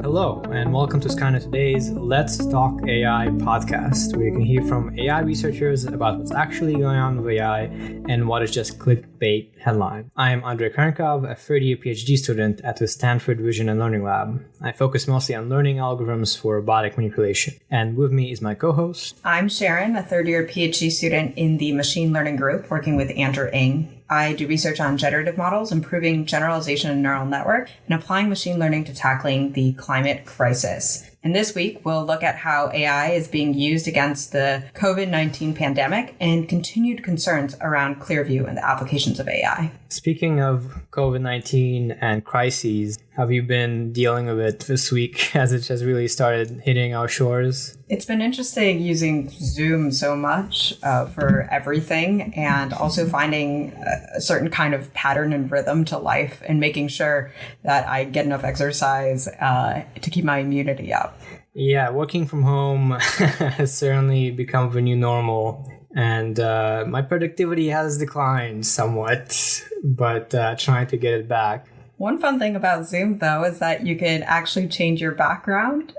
Hello, and welcome to Skynet Today's Let's Talk AI podcast, where you can hear from AI researchers about what's actually going on with AI and what is just clickbait headline. I am Andrey, a third-year PhD student at the Stanford Vision and Learning Lab. I focus mostly on learning algorithms for robotic manipulation. And with me is my co-host. I'm Sharon, a third-year PhD student in the machine learning group working with Andrey. I do research on generative models, improving generalization in neural network, and applying machine learning to tackling the climate crisis. And this week, we'll look at how AI is being used against the COVID-19 pandemic and continued concerns around ClearView and the applications of AI. Speaking of COVID-19 and crises, have you been dealing with it this week as it has really started hitting our shores? It's been interesting using Zoom so much for everything, and also finding a certain kind of pattern and rhythm to life and making sure that I get enough exercise to keep my immunity up. Yeah, working from home has certainly become the new normal, and my productivity has declined somewhat, but trying to get it back. One fun thing about Zoom, though, is that you can actually change your background.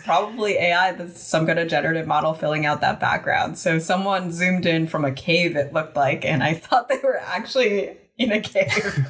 Probably AI, that's some kind of generative model filling out that background. So someone zoomed in from a cave, it looked like, and I thought they were actually in a cave.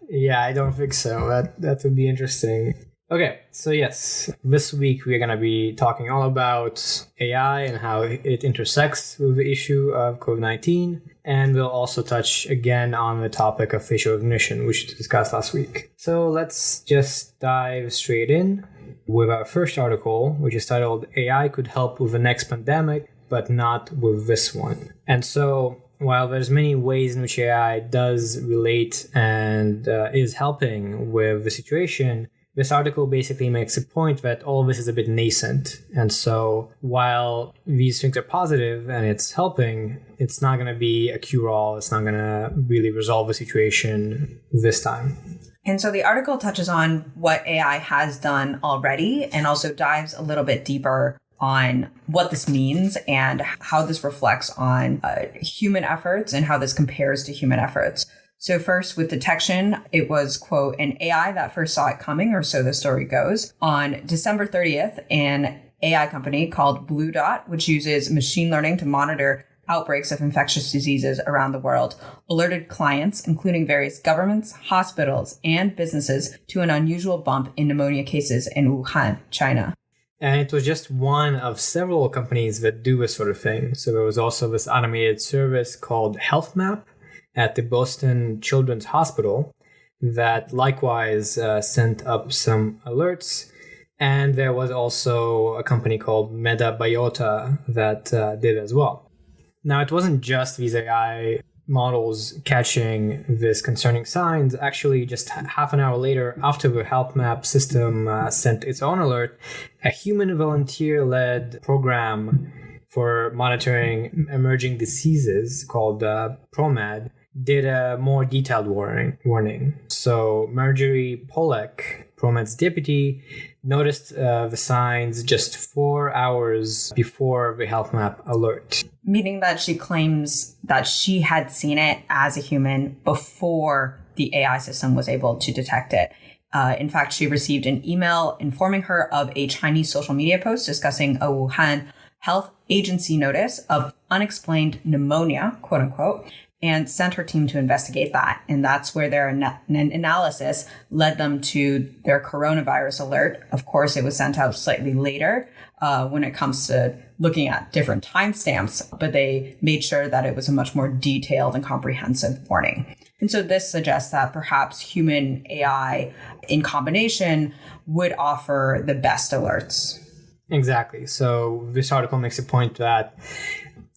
Yeah, I don't think so. That would be interesting. Okay, so yes, this week we're going to be talking all about AI and how it intersects with the issue of COVID-19. And we'll also touch again on the topic of facial recognition, which we discussed last week. So let's just dive straight in with our first article, which is titled AI Could Help with the Next Pandemic, but Not with This One. And so while there's many ways in which AI does relate and is helping with the situation, this article basically makes a point that all of this is a bit nascent. And so while these things are positive and it's helping, it's not going to be a cure-all. It's not going to really resolve the situation this time. And so the article touches on what AI has done already and also dives a little bit deeper on what this means and how this reflects on human efforts and how this compares to human efforts. So first, with detection, it was, quote, an AI that first saw it coming, or so the story goes. On December 30th, an AI company called Blue Dot, which uses machine learning to monitor outbreaks of infectious diseases around the world, alerted clients, including various governments, hospitals, and businesses, to an unusual bump in pneumonia cases in Wuhan, China. And it was just one of several companies that do this sort of thing. So there was also this automated service called Health Map at the Boston Children's Hospital that likewise sent up some alerts. And there was also a company called MetaBiota that did as well. Now, it wasn't just these AI models catching this concerning signs. Actually, just half an hour later, after the Health Map system sent its own alert, a human volunteer-led program for monitoring emerging diseases called ProMed did a more detailed warning. So Marjorie Pollack, ProMed's deputy, noticed the signs just 4 hours before the Health Map alert. Meaning that she claims that she had seen it as a human before the AI system was able to detect it. In fact, she received an email informing her of a Chinese social media post discussing a Wuhan health agency notice of unexplained pneumonia, quote unquote, and sent her team to investigate that. And that's where their analysis led them to their coronavirus alert. Of course, it was sent out slightly later when it comes to looking at different timestamps, but they made sure that it was a much more detailed and comprehensive warning. And so this suggests that perhaps human AI in combination would offer the best alerts. Exactly. So this article makes a point that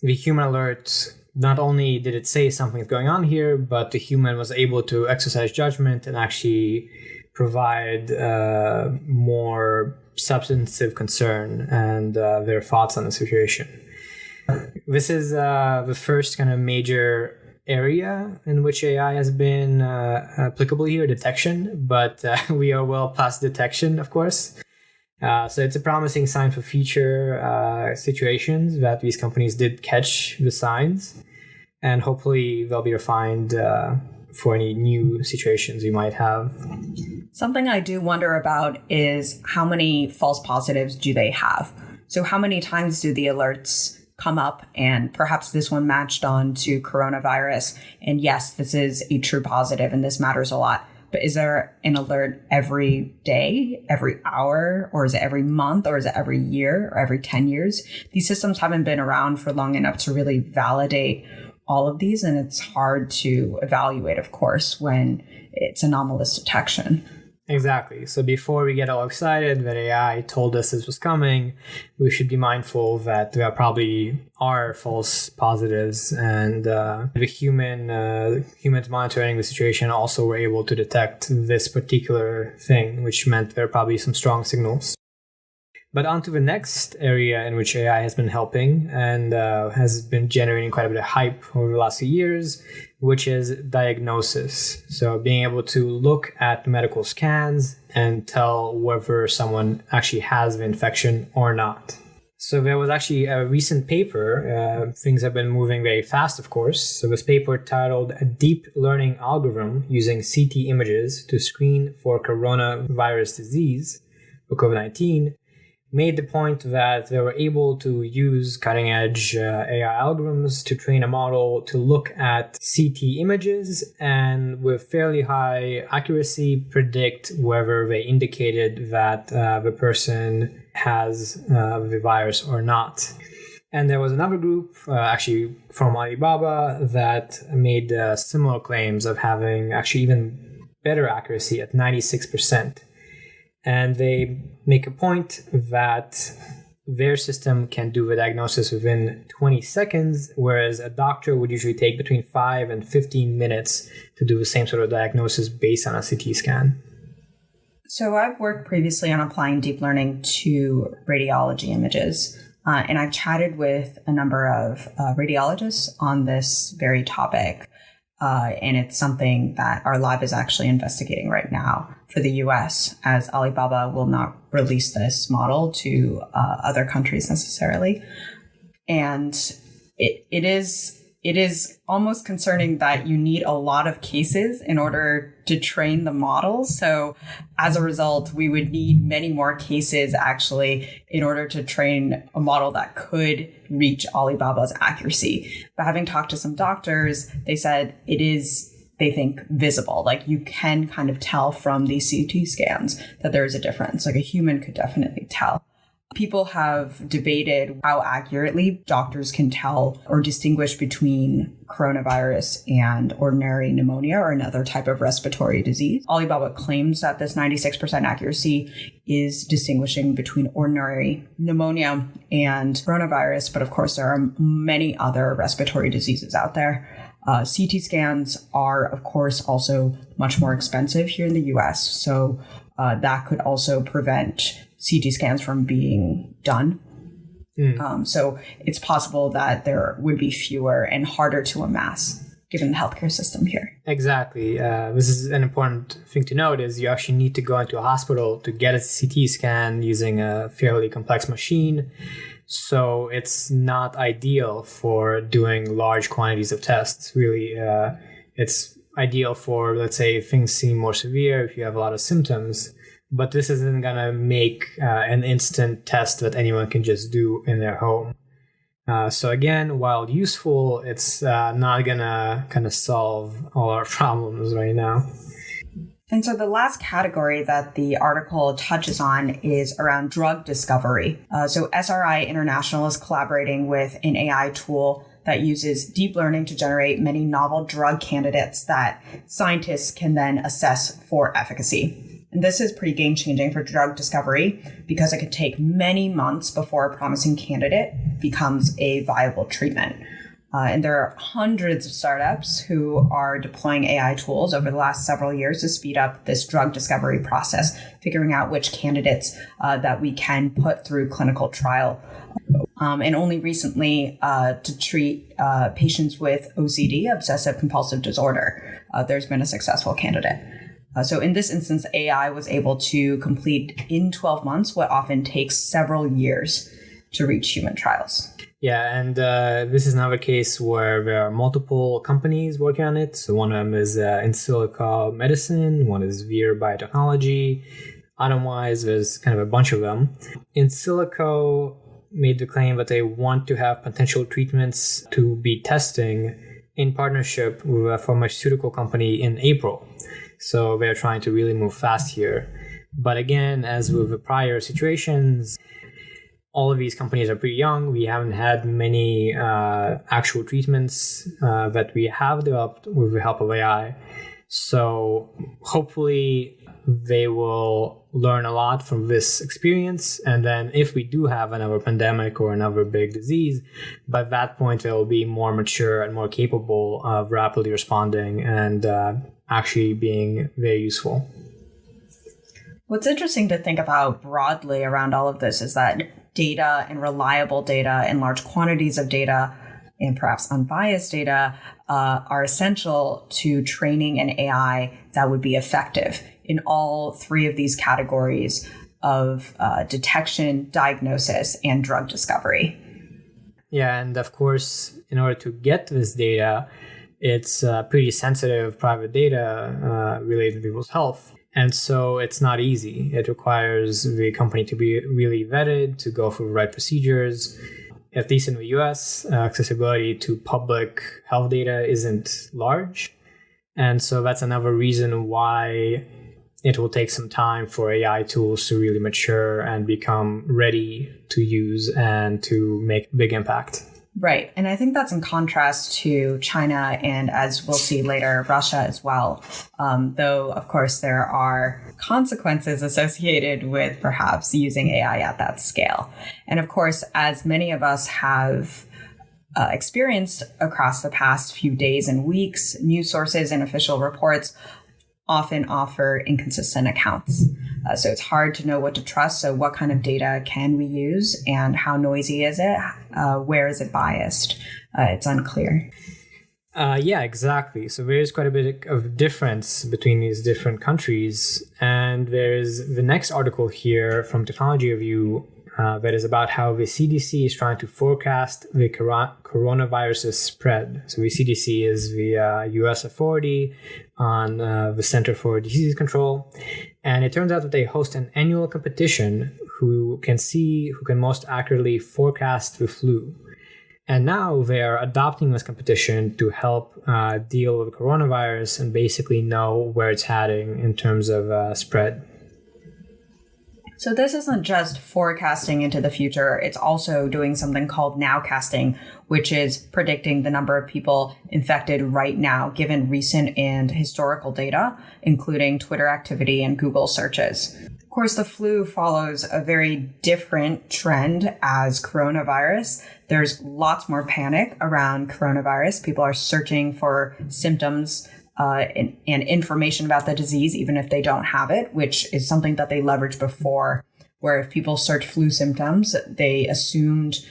the human alert, not only did it say something is going on here, but the human was able to exercise judgment and actually provide more substantive concern and their thoughts on the situation. This is the first kind of major area in which AI has been applicable here, detection, but we are well past detection, of course. So it's a promising sign for future situations that these companies did catch the signs. and hopefully they'll be refined for any new situations you might have. Something I do wonder about is how many false positives do they have? So how many times do the alerts come up and perhaps this one matched on to coronavirus? And yes, this is a true positive and this matters a lot. But is there an alert every day, every hour, or is it every month, or is it every year, or every 10 years? These systems haven't been around for long enough to really validate all of these, and it's hard to evaluate, of course, when it's anomalous detection. Exactly. So before we get all excited that AI told us this was coming, we should be mindful that there probably are false positives, and the humans monitoring the situation also were able to detect this particular thing, which meant there are probably some strong signals. But on to the next area in which AI has been helping and has been generating quite a bit of hype over the last few years, which is diagnosis. So being able to look at medical scans and tell whether someone actually has the infection or not. So there was actually a recent paper. Things have been moving very fast, of course. So this paper titled "A Deep Learning Algorithm Using CT Images to Screen for Coronavirus Disease," or COVID-19, made the point that they were able to use cutting-edge AI algorithms to train a model to look at CT images and with fairly high accuracy predict whether they indicated that the person has the virus or not. And there was another group, actually from Alibaba, that made similar claims of having actually even better accuracy at 96%. And they make a point that their system can do the diagnosis within 20 seconds, whereas a doctor would usually take between 5 and 15 minutes to do the same sort of diagnosis based on a CT scan. So I've worked previously on applying deep learning to radiology images, and I've chatted with a number of radiologists on this very topic. And it's something that our lab is actually investigating right now for the US, as Alibaba will not release this model to other countries necessarily. And it is almost concerning that you need a lot of cases in order to train the model. So as a result, we would need many more cases actually in order to train a model that could reach Alibaba's accuracy. But having talked to some doctors, they said it is, they think, visible. Like you can kind of tell from these CT scans that there is a difference. Like a human could definitely tell. People have debated how accurately doctors can tell or distinguish between coronavirus and ordinary pneumonia or another type of respiratory disease. Alibaba claims that this 96% accuracy is distinguishing between ordinary pneumonia and coronavirus, but of course there are many other respiratory diseases out there. CT scans are, of course, also much more expensive here in the US, so that could also prevent CT scans from being done. So it's possible that there would be fewer and harder to amass given the healthcare system here. Exactly. This is an important thing to note is you actually need to go into a hospital to get a CT scan using a fairly complex machine. So it's not ideal for doing large quantities of tests. Really, it's ideal for, let's say, if things seem more severe, if you have a lot of symptoms. But this isn't going to make an instant test that anyone can just do in their home. So again, while useful, it's not going to kind of solve all our problems right now. And so the last category that the article touches on is around drug discovery. So SRI International is collaborating with an AI tool that uses deep learning to generate many novel drug candidates that scientists can then assess for efficacy. And this is pretty game-changing for drug discovery because it could take many months before a promising candidate becomes a viable treatment. And there are hundreds of startups who are deploying AI tools over the last several years to speed up this drug discovery process, figuring out which candidates that we can put through clinical trial. And only recently to treat patients with OCD, obsessive compulsive disorder, there's been a successful candidate. So in this instance, AI was able to complete in 12 months what often takes several years to reach human trials. Yeah, and this is another case where there are multiple companies working on it. So one of them is In Silico Medicine, one is Vir Biotechnology. Otherwise, there's kind of a bunch of them. In Silico made the claim that they want to have potential treatments to be testing in partnership with a pharmaceutical company in April. So they're trying to really move fast here. But again, as with the prior situations, all of these companies are pretty young. We haven't had many actual treatments that we have developed with the help of AI. So hopefully they will learn a lot from this experience. And then if we do have another pandemic or another big disease, by that point, they'll be more mature and more capable of rapidly responding and actually being very useful. What's interesting to think about broadly around all of this is that data and reliable data and large quantities of data and perhaps unbiased data are essential to training an AI that would be effective in all three of these categories of detection, diagnosis, and drug discovery. Yeah, and of course, in order to get this data, it's pretty sensitive private data related to people's health. And so it's not easy. It requires the company to be really vetted, to go through the right procedures. At least in the US, accessibility to public health data isn't large. And so that's another reason why it will take some time for AI tools to really mature and become ready to use and to make big impact. Right. And I think that's in contrast to China and, as we'll see later, Russia as well. Though, of course, there are consequences associated with perhaps using AI at that scale. And of course, as many of us have experienced across the past few days and weeks, news sources and official reports often offer inconsistent accounts. So it's hard to know what to trust. So what kind of data can we use and how noisy is it? Where is it biased? It's unclear. Yeah, exactly. So there is quite a bit of difference between these different countries. And there's the next article here from Technology Review that is about how the CDC is trying to forecast the coronavirus's spread. So the CDC is the US authority on the Center for Disease Control. And it turns out that they host an annual competition who can most accurately forecast the flu. And now they are adopting this competition to help deal with coronavirus and basically know where it's heading in terms of spread. So this isn't just forecasting into the future. It's also doing something called Nowcasting, which is predicting the number of people infected right now, given recent and historical data, including Twitter activity and Google searches. Of course, the flu follows a very different trend as coronavirus. There's lots more panic around coronavirus. People are searching for symptoms and information about the disease, even if they don't have it, which is something that they leveraged before, where if people search flu symptoms, they assumed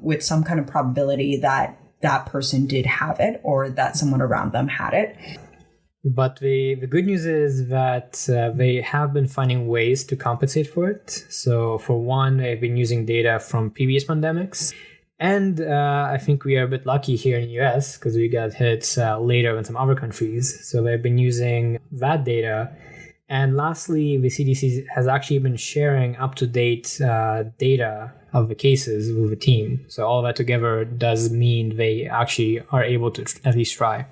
with some kind of probability that that person did have it or that someone around them had it. But the good news is that they have been finding ways to compensate for it. So for one, they've been using data from previous pandemics. And I think we are a bit lucky here in the US because we got hit later than some other countries. So they've been using that data. And lastly, the CDC has actually been sharing up-to-date data of the cases with the team. So all that together does mean they actually are able to at least try.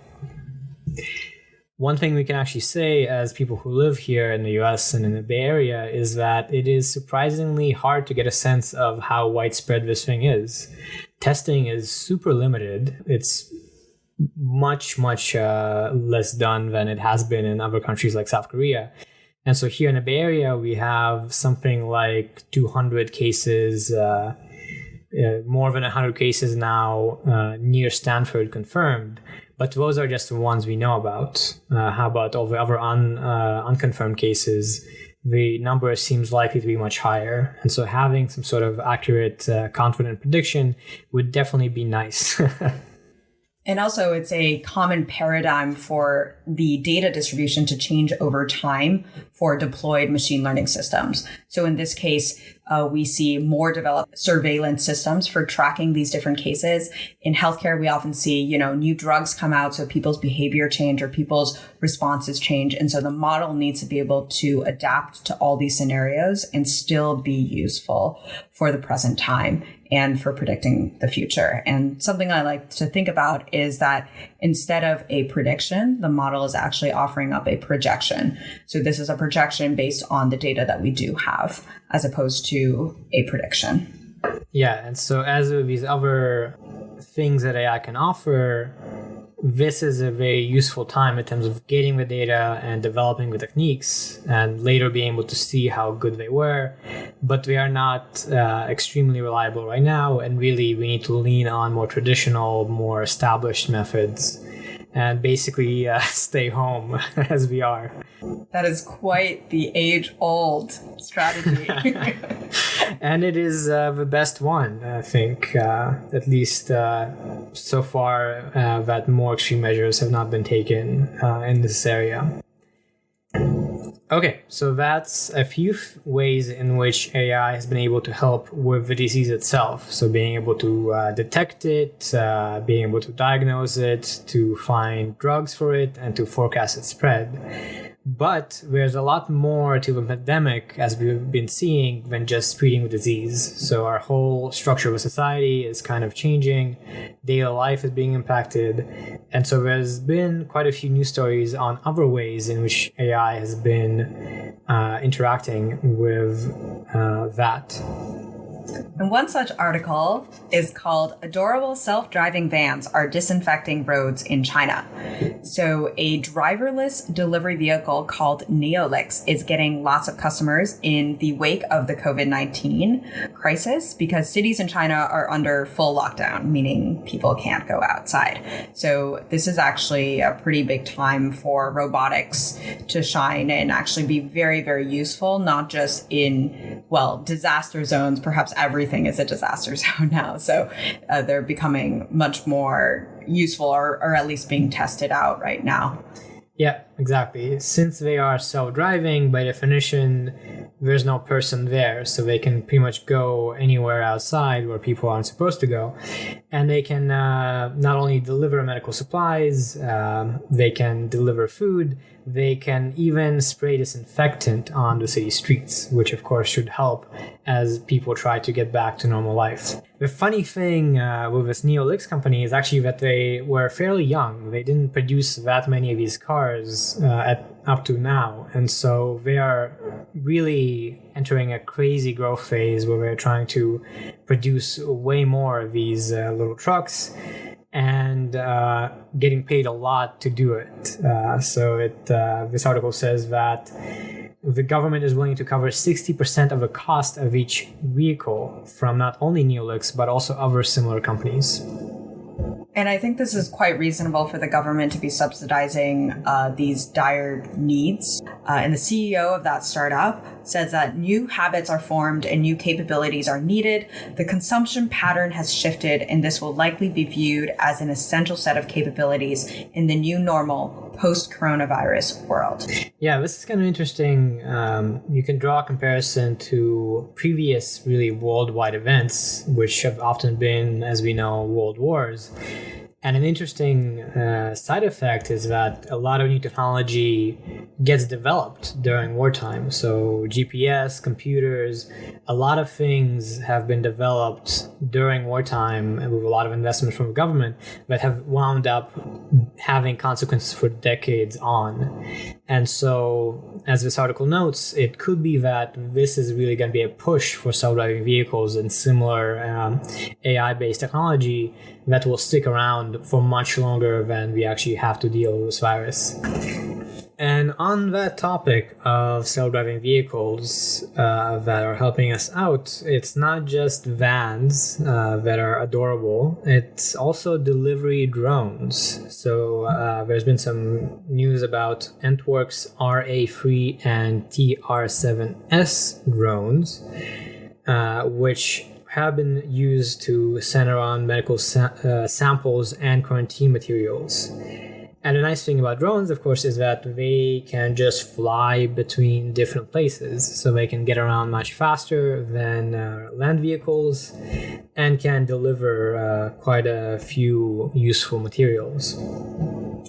One thing we can actually say as people who live here in the US and in the Bay Area is that it is surprisingly hard to get a sense of how widespread this thing is. Testing is super limited. It's much less done than it has been in other countries like South Korea. And so here in the Bay Area, we have something like 200 cases, more than 100 cases now near Stanford confirmed. But those are just the ones we know about. How about all the other unconfirmed cases? The number seems likely to be much higher. And so having some sort of accurate, confident prediction would definitely be nice. And also, it's a common paradigm for the data distribution to change over time for deployed machine learning systems. So in this case, We see more developed surveillance systems for tracking these different cases. In healthcare, we often see, new drugs come out, so people's behavior change or people's responses change. And so the model needs to be able to adapt to all these scenarios and still be useful for the present time and for predicting the future. And something I like to think about is that instead of a prediction, the model is actually offering up a projection. So this is a projection based on the data that we do have, as opposed to a prediction. Yeah, and so as with these other things that AI can offer, this is a very useful time in terms of getting the data and developing the techniques and later being able to see how good they were. But they are not extremely reliable right now. And really, we need to lean on more traditional, more established methods and basically stay home as we are. That is quite the age-old strategy. And it is the best one, I think, at least so far, that more extreme measures have not been taken in this area. Okay, so that's a few ways in which AI has been able to help with the disease itself. So being able to detect it, being able to diagnose it, to find drugs for it, and to forecast its spread. But there's a lot more to the pandemic, as we've been seeing, than just treating the disease. So our whole structure of a society is kind of changing. Daily life is being impacted. And so there's been quite a few news stories on other ways in which AI has been interacting with that. And one such article is called Adorable Self-Driving Vans Are Disinfecting Roads in China. So a driverless delivery vehicle called Neolix is getting lots of customers in the wake of the COVID-19 crisis because cities in China are under full lockdown, meaning people can't go outside. So this is actually a pretty big time for robotics to shine and actually be very, very useful, not just in, disaster zones. Perhaps everything is a disaster zone now. So they're becoming much more useful or at least being tested out right now. Yeah, exactly. Since they are self-driving, by definition, there's no person there. So they can pretty much go anywhere outside where people aren't supposed to go. And they can not only deliver medical supplies, they can deliver food, they can even spray disinfectant on the city streets, which of course should help as people try to get back to normal life. The funny thing with this Neolix company is actually that they were fairly young. They didn't produce that many of these cars up to now. And so they are really entering a crazy growth phase where they're trying to produce way more of these little trucks and getting paid a lot to do it. This article says that the government is willing to cover 60% of the cost of each vehicle from not only Neolix, but also other similar companies. And I think this is quite reasonable for the government to be subsidizing these dire needs. And the CEO of that startup says that new habits are formed and new capabilities are needed. The consumption pattern has shifted, and this will likely be viewed as an essential set of capabilities in the new normal post-coronavirus world. Yeah, this is kind of interesting. You can draw a comparison to previous really worldwide events, which have often been, as we know, world wars. And an interesting side effect is that a lot of new technology gets developed during wartime. So GPS, computers, a lot of things have been developed during wartime with a lot of investment from the government that have wound up having consequences for decades on. And so, as this article notes, it could be that this is really going to be a push for self-driving vehicles and similar AI-based technology that will stick around for much longer than we actually have to deal with this virus. And on that topic of self-driving vehicles that are helping us out, it's not just vans that are adorable, it's also delivery drones. So there's been some news about Antwerp's RA3 and TR7S drones, which have been used to send around medical samples and quarantine materials. And the nice thing about drones, of course, is that they can just fly between different places. So they can get around much faster than land vehicles and can deliver quite a few useful materials.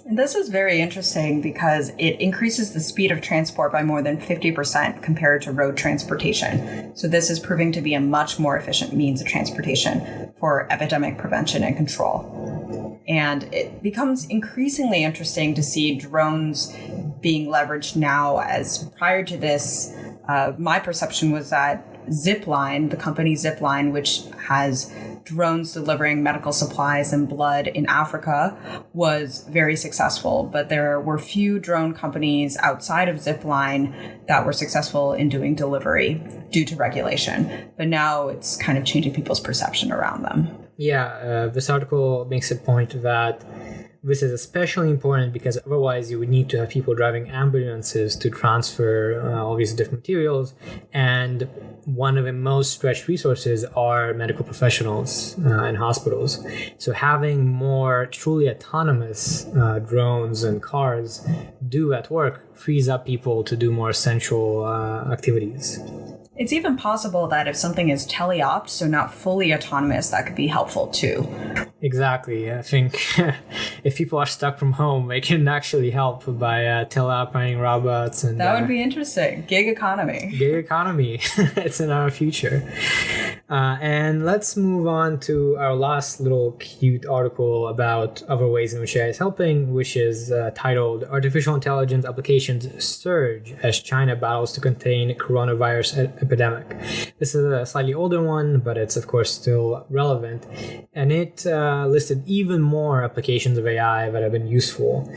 And this is very interesting because it increases the speed of transport by more than 50% compared to road transportation. So this is proving to be a much more efficient means of transportation for epidemic prevention and control. And it becomes increasingly interesting to see drones being leveraged now, as prior to this, my perception was that Zipline, the company Zipline, which has drones delivering medical supplies and blood in Africa, was very successful. But there were few drone companies outside of Zipline that were successful in doing delivery due to regulation. But now it's kind of changing people's perception around them. Yeah, this article makes a point that this is especially important because otherwise you would need to have people driving ambulances to transfer all these different materials. And one of the most stretched resources are medical professionals in hospitals. So having more truly autonomous drones and cars do that work frees up people to do more essential activities. It's even possible that if something is teleopt, so not fully autonomous, that could be helpful too. Exactly. I think if people are stuck from home, they can actually help by teleoperating robots. And that would be interesting. Gig economy. Gig economy. It's in our future. And let's move on to our last little cute article about other ways in which AI is helping, which is titled Artificial Intelligence Applications Surge as China Battles to Contain Coronavirus Epidemic. This is a slightly older one, but it's of course still relevant. And it listed even more applications of AI that have been useful.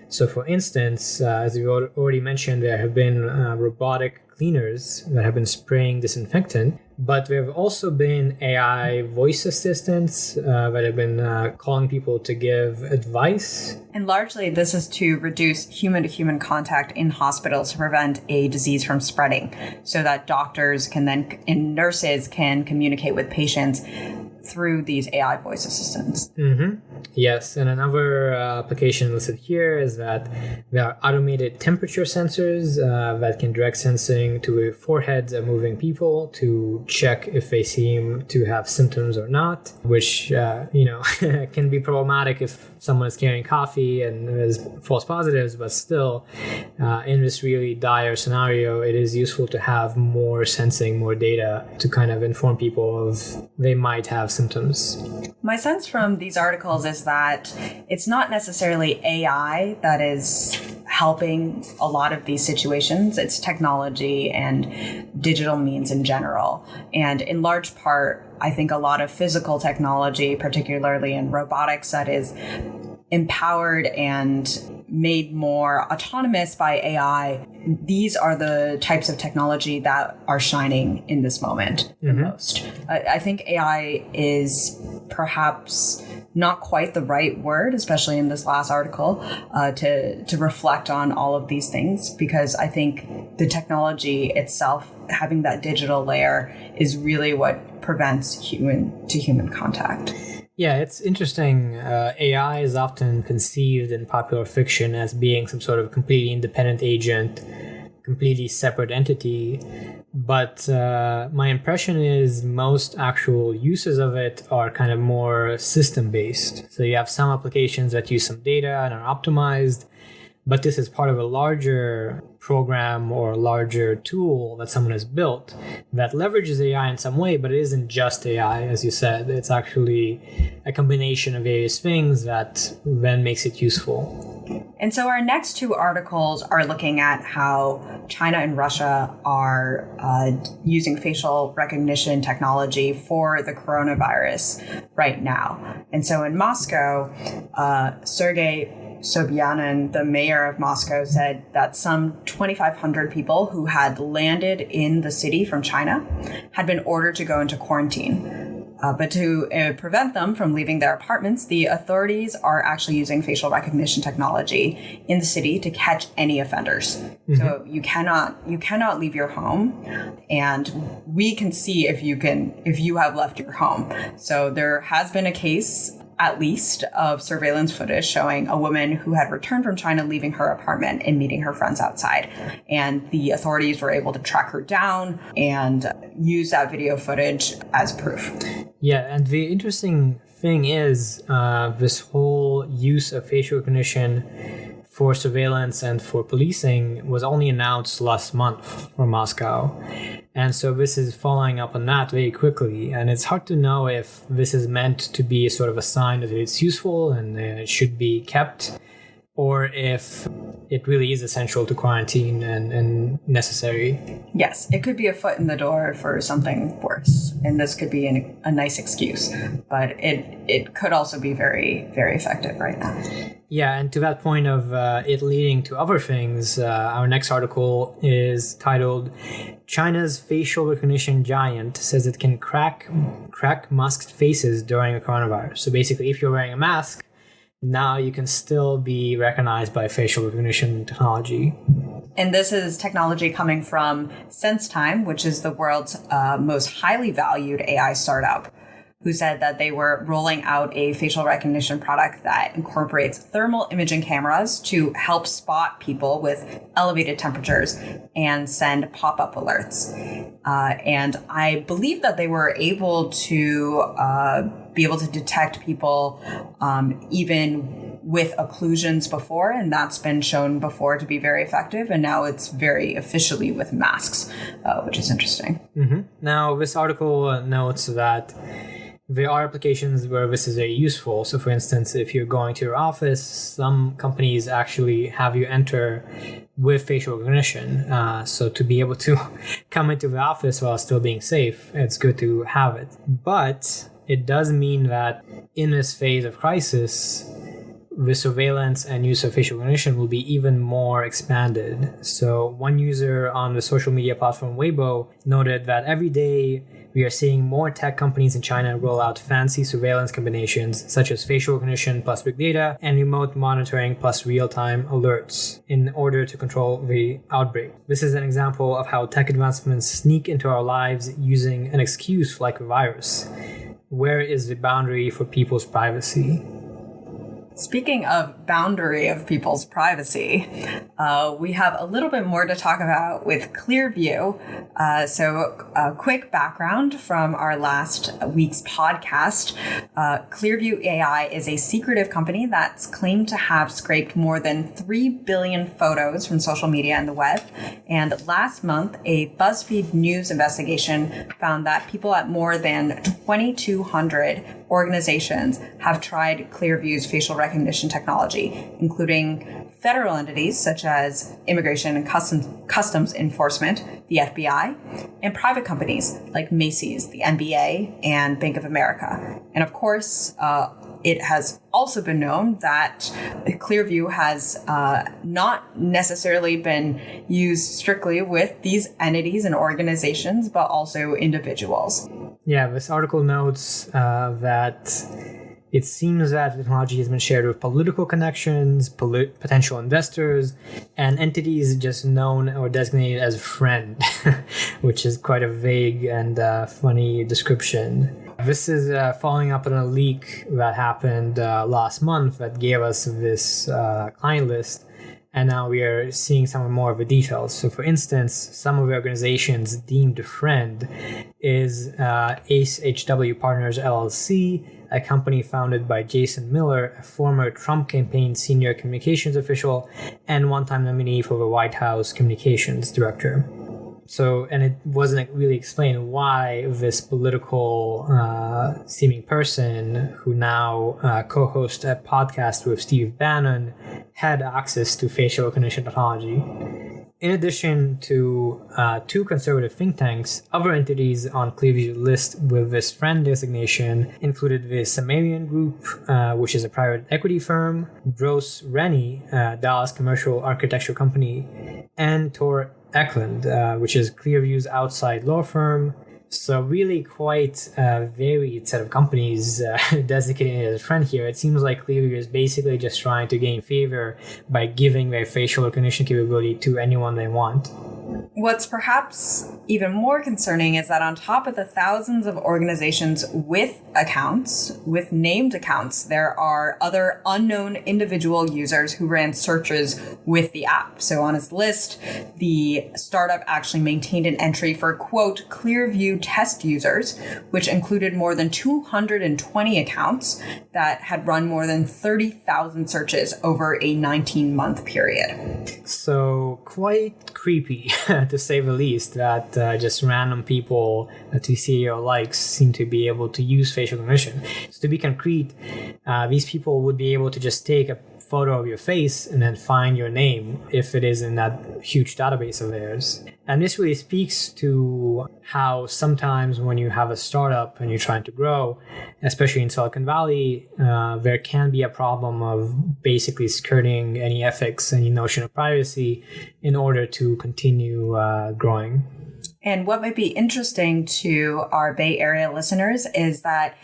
So for instance, as we already mentioned, there have been robotic cleaners that have been spraying disinfectant, but there have also been AI voice assistants that have been calling people to give advice. And largely this is to reduce human-to-human contact in hospitals to prevent a disease from spreading, so that doctors can then and nurses can communicate with patients through these AI voice assistants. Mm-hmm. Yes, and another application listed here is that there are automated temperature sensors that can direct sensing to the foreheads of moving people to check if they seem to have symptoms or not, which can be problematic if someone is carrying coffee and there's false positives, but still, in this really dire scenario, it is useful to have more sensing, more data to kind of inform people of they might have symptoms. My sense from these articles is that it's not necessarily AI that is helping a lot of these situations. It's technology and digital means in general. And in large part, I think a lot of physical technology, particularly in robotics, that is empowered and made more autonomous by AI. These are the types of technology that are shining in this moment the most. I think AI is perhaps not quite the right word, especially in this last article, to reflect on all of these things, because I think the technology itself, having that digital layer, is really what prevents human-to-human contact. Yeah, it's interesting. AI is often conceived in popular fiction as being some sort of completely independent agent, completely separate entity. But my impression is most actual uses of it are kind of more system-based. So you have some applications that use some data and are optimized, but this is part of a larger program or a larger tool that someone has built that leverages AI in some way, but it isn't just AI, as you said. It's actually a combination of various things that then makes it useful. And so our next two articles are looking at how China and Russia are using facial recognition technology for the coronavirus right now. And so in Moscow, Sergei Sobyanin, the mayor of Moscow, said that some 2,500 people who had landed in the city from China had been ordered to go into quarantine. But to prevent them from leaving their apartments, the authorities are actually using facial recognition technology in the city to catch any offenders. Mm-hmm. So you cannot leave your home, and we can see if you have left your home. So there has been a case at least, of surveillance footage showing a woman who had returned from China leaving her apartment and meeting her friends outside. And the authorities were able to track her down and use that video footage as proof. Yeah, and the interesting thing is this whole use of facial recognition for surveillance and for policing was only announced last month from Moscow. And so this is following up on that very quickly. And it's hard to know if this is meant to be sort of a sign that it's useful and it should be kept, or if it really is essential to quarantine and necessary. Yes, it could be a foot in the door for something worse. And this could be a nice excuse. But it could also be very, very effective right now. Yeah, and to that point of it leading to other things, our next article is titled, China's facial recognition giant says it can crack masked faces during a coronavirus. So basically, if you're wearing a mask, now you can still be recognized by facial recognition technology. And this is technology coming from SenseTime, which is the world's most highly valued AI startup, who said that they were rolling out a facial recognition product that incorporates thermal imaging cameras to help spot people with elevated temperatures and send pop-up alerts. And I believe that they were able to be able to detect people even with occlusions before, and that's been shown before to be very effective. And now it's very officially with masks, which is interesting. Mm-hmm. Now, this article notes that there are applications where this is very useful. So for instance, if you're going to your office, some companies actually have you enter with facial recognition. So to be able to come into the office while still being safe, it's good to have it. But it does mean that in this phase of crisis, the surveillance and use of facial recognition will be even more expanded. So one user on the social media platform Weibo noted that every day we are seeing more tech companies in China roll out fancy surveillance combinations such as facial recognition plus big data and remote monitoring plus real-time alerts in order to control the outbreak. This is an example of how tech advancements sneak into our lives using an excuse like a virus. Where is the boundary for people's privacy? Speaking of boundary of people's privacy, we have a little bit more to talk about with ClearView. So a quick background from our last week's podcast. ClearView AI is a secretive company that's claimed to have scraped more than 3 billion photos from social media and the web. And last month, a BuzzFeed News investigation found that people at more than 2,200 organizations have tried ClearView's facial recognition technology, including federal entities such as Immigration and Customs Enforcement, the FBI, and private companies like Macy's, the NBA, and Bank of America. And of course, it has also been known that ClearView has not necessarily been used strictly with these entities and organizations, but also individuals. Yeah, this article notes that it seems that the technology has been shared with political connections, potential investors, and entities just known or designated as friend, which is quite a vague and funny description. This is following up on a leak that happened last month that gave us this client list. And now we are seeing some more of the details. So for instance, some of the organizations deemed a friend is ACE-HW Partners LLC, a company founded by Jason Miller, a former Trump campaign senior communications official and one-time nominee for the White House communications director. So, and it wasn't really explained why this political seeming person who now co-hosts a podcast with Steve Bannon had access to facial recognition technology. In addition to two conservative think tanks, other entities on ClearView list with this friend designation included the Sumerian Group, which is a private equity firm, Gross Rennie, Dallas commercial architecture company, and Tor Eklund, which is ClearView's outside law firm. So really quite a varied set of companies designating it as a friend here. It seems like ClearView is basically just trying to gain favor by giving their facial recognition capability to anyone they want. What's perhaps even more concerning is that on top of the thousands of organizations with accounts, with named accounts, there are other unknown individual users who ran searches with the app. So on its list, the startup actually maintained an entry for, quote, ClearView test users, which included more than 220 accounts that had run more than 30,000 searches over a 19-month period. So quite creepy, to say the least, that just random people that the CEO likes seem to be able to use facial recognition. So to be concrete, these people would be able to just take a photo of your face and then find your name if it is in that huge database of theirs. And this really speaks to how sometimes when you have a startup and you're trying to grow, especially in Silicon Valley, there can be a problem of basically skirting any ethics, any notion of privacy in order to continue growing. And what might be interesting to our Bay Area listeners is that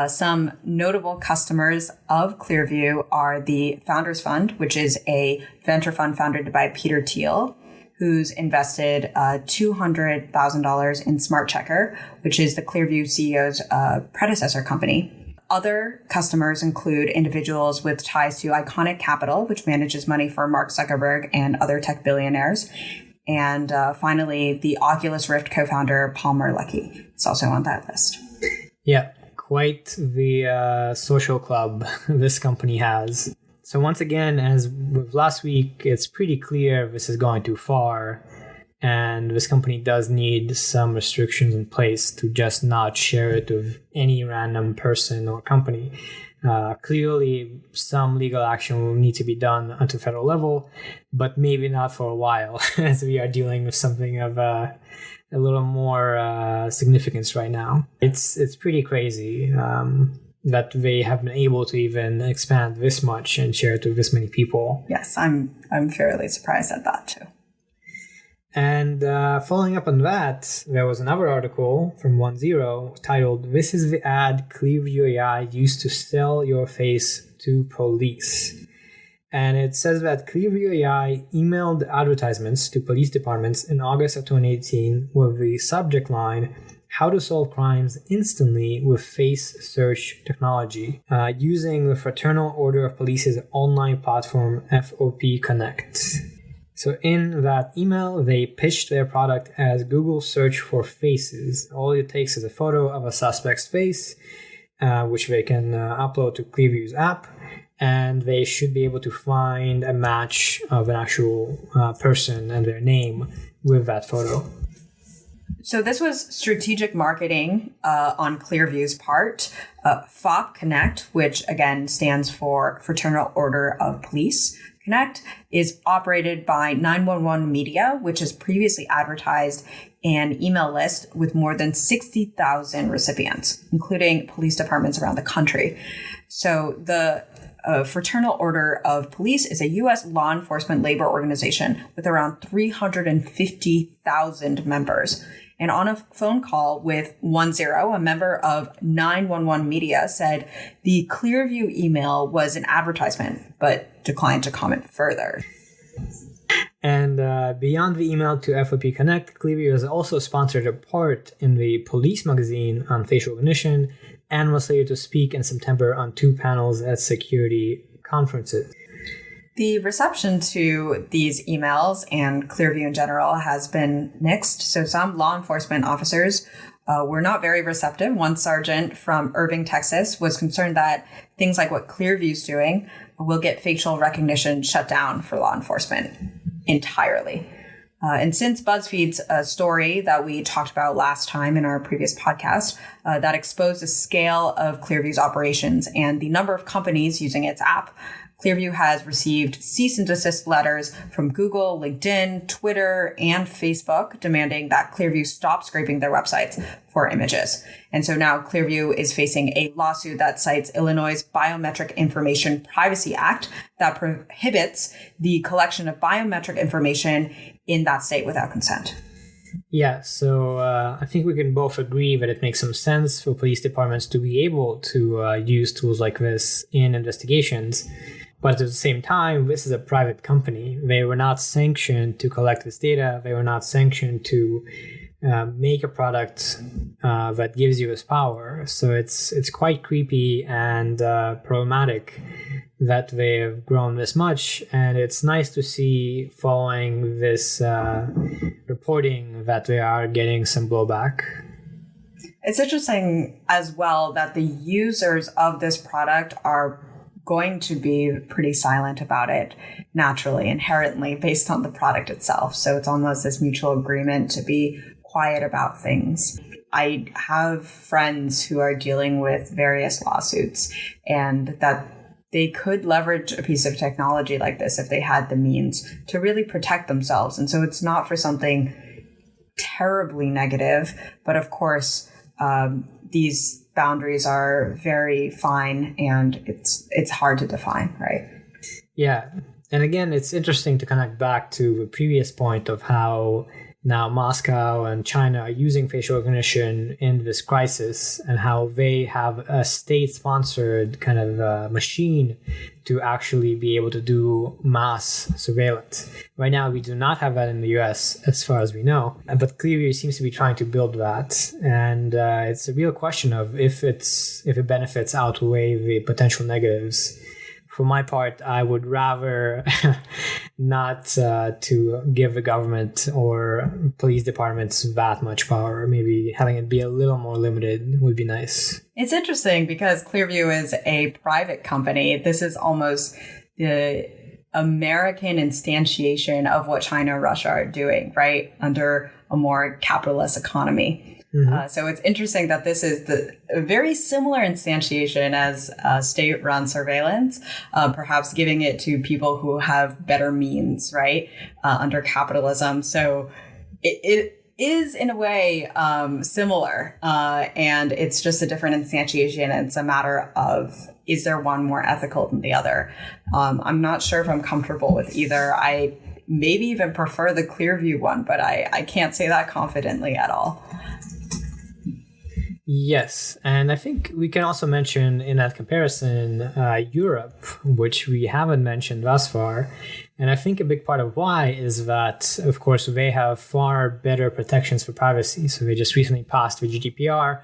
some notable customers of ClearView are the Founders Fund, which is a venture fund founded by Peter Thiel, who's invested $200,000 in Smart Checker, which is the ClearView CEO's predecessor company. Other customers include individuals with ties to Iconic Capital, which manages money for Mark Zuckerberg and other tech billionaires. And finally, the Oculus Rift co-founder, Palmer Luckey. It's also on that list. Yeah, quite the social club this company has. So once again, as with last week, it's pretty clear this is going too far. And this company does need some restrictions in place to just not share it with any random person or company. Clearly, some legal action will need to be done at the federal level, but maybe not for a while, as we are dealing with something of a little more significance right now. It's pretty crazy that they have been able to even expand this much and share it with this many people. Yes, I'm fairly surprised at that too. And following up on that, there was another article from 10 titled, "This is the ad ClearView AI used to sell your face to police." And it says that ClearView AI emailed advertisements to police departments in August of 2018 with the subject line, "How to solve crimes instantly with face search technology," using the Fraternal Order of Police's online platform FOP Connect. So in that email, they pitched their product as Google search for faces. All it takes is a photo of a suspect's face, which they can upload to ClearView's app, and they should be able to find a match of an actual person and their name with that photo. So this was strategic marketing on ClearView's part. FOP Connect, which again stands for Fraternal Order of Police, Connect is operated by 911 Media, which has previously advertised an email list with more than 60,000 recipients, including police departments around the country. So the Fraternal Order of Police is a U.S. law enforcement labor organization with around 350,000 members. And on a phone call with 10, a member of 911 Media said the ClearView email was an advertisement, but declined to comment further. And beyond the email to FOP Connect, ClearView has also sponsored a part in the Police magazine on facial recognition and was slated to speak in September on 2 panels at security conferences. The reception to these emails and ClearView in general has been mixed. So some law enforcement officers were not very receptive. One sergeant from Irving, Texas, was concerned that things like what ClearView's doing will get facial recognition shut down for law enforcement entirely. And since BuzzFeed's story that we talked about last time in our previous podcast that exposed the scale of ClearView's operations and the number of companies using its app, ClearView has received cease and desist letters from Google, LinkedIn, Twitter, and Facebook demanding that ClearView stop scraping their websites for images. And so now ClearView is facing a lawsuit that cites Illinois' Biometric Information Privacy Act that prohibits the collection of biometric information in that state without consent. Yeah, so I think we can both agree that it makes some sense for police departments to be able to use tools like this in investigations. But at the same time, this is a private company. They were not sanctioned to collect this data. They were not sanctioned to make a product that gives you this power. So it's quite creepy and problematic that they have grown this much. And it's nice to see, following this reporting, that they are getting some blowback. It's interesting as well that the users of this product are going to be pretty silent about it naturally, inherently, based on the product itself. So it's almost this mutual agreement to be quiet about things. I have friends who are dealing with various lawsuits, and that they could leverage a piece of technology like this if they had the means to really protect themselves. And so it's not for something terribly negative, but of course, these boundaries are very fine, and it's hard to define, right? Yeah. And again, it's interesting to connect back to the previous point of how now Moscow and China are using facial recognition in this crisis, and how they have a state-sponsored kind of machine to actually be able to do mass surveillance. Right now, we do not have that in the US, as far as we know, but ClearView seems to be trying to build that. And it's a real question of if it benefits outweigh the potential negatives. For my part, I would rather not to give the government or police departments that much power. Maybe having it be a little more limited would be nice. It's interesting because ClearView is a private company. This is almost the American instantiation of what China and Russia are doing, right? Under a more capitalist economy. Mm-hmm. So it's interesting that this is a very similar instantiation as state-run surveillance, perhaps giving it to people who have better means, right, under capitalism. So it is, in a way, similar, and it's just a different instantiation. And it's a matter of, is there one more ethical than the other? I'm not sure if I'm comfortable with either. I maybe even prefer the ClearView one, but I can't say that confidently at all. Yes, and I think we can also mention in that comparison Europe, which we haven't mentioned thus far. And I think a big part of why is that, of course, they have far better protections for privacy. So they just recently passed the GDPR,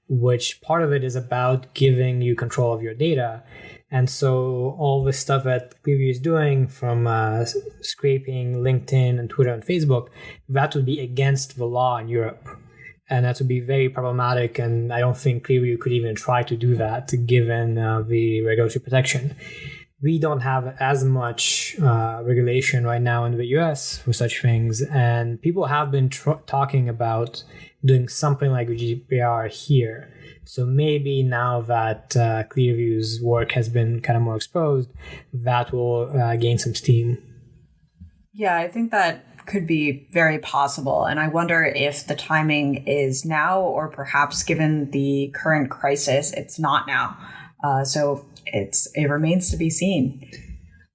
which part of it is about giving you control of your data. And so all the stuff that ClearView is doing, from scraping LinkedIn and Twitter and Facebook, that would be against the law in Europe. And that would be very problematic, and I don't think ClearView could even try to do that, given the regulatory protection. We don't have as much regulation right now in the US for such things, and people have been talking about doing something like GDPR here. So maybe now that ClearView's work has been kind of more exposed, that will gain some steam. Yeah, I think that could be very possible. And I wonder if the timing is now, or perhaps given the current crisis, it's not now. So it remains to be seen.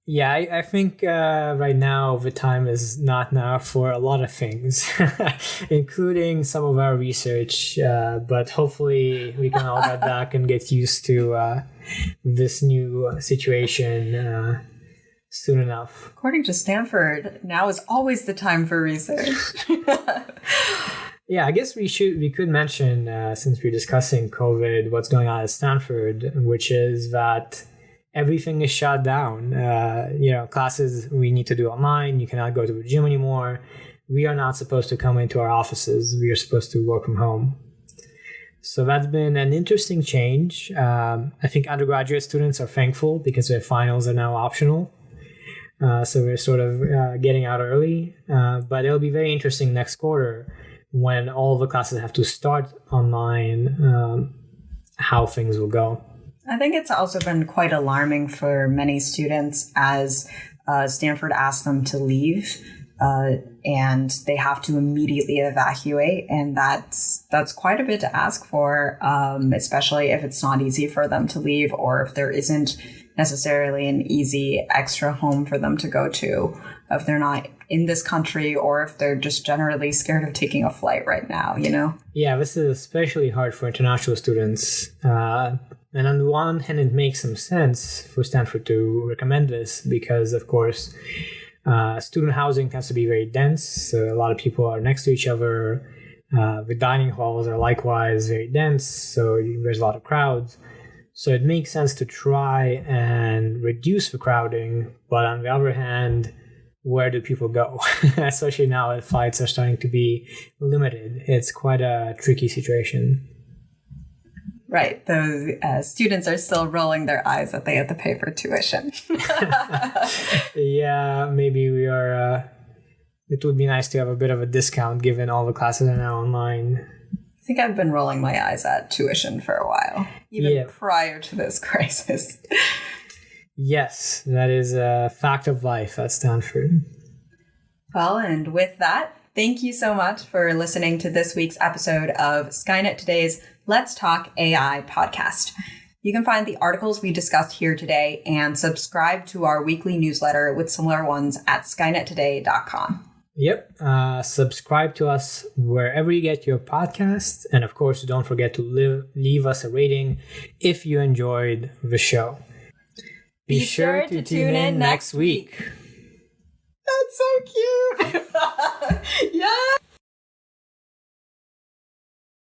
Yeah, I think right now the time is not now for a lot of things, including some of our research. But hopefully we can all get back and get used to this new situation soon enough. According to Stanford, now is always the time for research. Yeah, I guess we could mention, since we're discussing COVID, what's going on at Stanford, which is that everything is shut down. Classes we need to do online. You cannot go to the gym anymore. We are not supposed to come into our offices. We are supposed to work from home. So that's been an interesting change. I think undergraduate students are thankful because their finals are now optional. So we're sort of getting out early. But it'll be very interesting next quarter when all the classes have to start online, how things will go. I think it's also been quite alarming for many students as Stanford asked them to leave and they have to immediately evacuate. And that's quite a bit to ask for, especially if it's not easy for them to leave, or if there isn't necessarily an easy extra home for them to go to, if they're not in this country, or if they're just generally scared of taking a flight right now, you know? Yeah, this is especially hard for international students. And on the one hand, it makes some sense for Stanford to recommend this because, of course, student housing tends to be very dense. So a lot of people are next to each other. The dining halls are likewise very dense, so there's a lot of crowds. So it makes sense to try and reduce the crowding. But on the other hand, where do people go? Especially now that flights are starting to be limited. It's quite a tricky situation. Right. The students are still rolling their eyes that they have to pay for tuition. Yeah, maybe we are... it would be nice to have a bit of a discount given all the classes are now online. I think I've been rolling my eyes at tuition for a while, even prior to this crisis. Yes, that is a fact of life at Stanford. Well, and with that, thank you so much for listening to this week's episode of Skynet Today's Let's Talk AI podcast. You can find the articles we discussed here today and subscribe to our weekly newsletter with similar ones at skynettoday.com. Yep. Subscribe to us wherever you get your podcasts. And of course, don't forget to leave us a rating if you enjoyed the show. Be sure to tune in next week. That's so cute. Yeah.